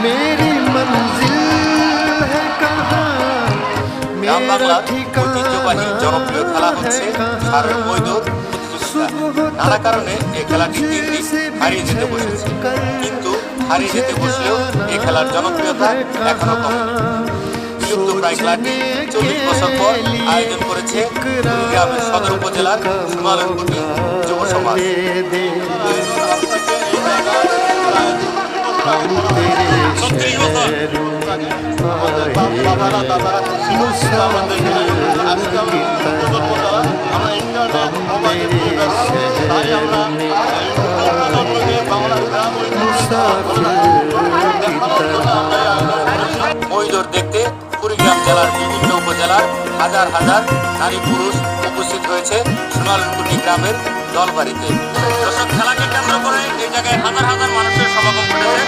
मेरी मंजिल है कहाँ গ্রাম বাংলার ঐতিহ্যবাহী জনপ্রিয় খেলা হচ্ছে ষাঁড়ের মৈদর প্রতিযোগিতা। নানা কারণে এই খেলাটি দিন দিন হারিয়ে যেতে বসেছে, কিন্তু হারিয়ে যেতে বসলেও এই খেলার জনপ্রিয়তা এখনো কমেনি। বিলুপ্ত প্রায় খেলাটি 40 বছর পর আয়োজন করেছে কুড়িগ্রামের সদর উপজেলার হিমালয়কুটি যুব সমাজ। মৈদর দেখতে কুড়িগ্রাম জেলার বিভিন্ন উপজেলার হাজার হাজার নারী পুরুষ উপস্থিত হয়েছে হিমালয়কুটি গ্রামের দলবাড়িতে। দর্শক, খেলাকে কেন্দ্র করে এই জায়গায় হাজার হাজার মানুষের সমাগম ঘটেছে।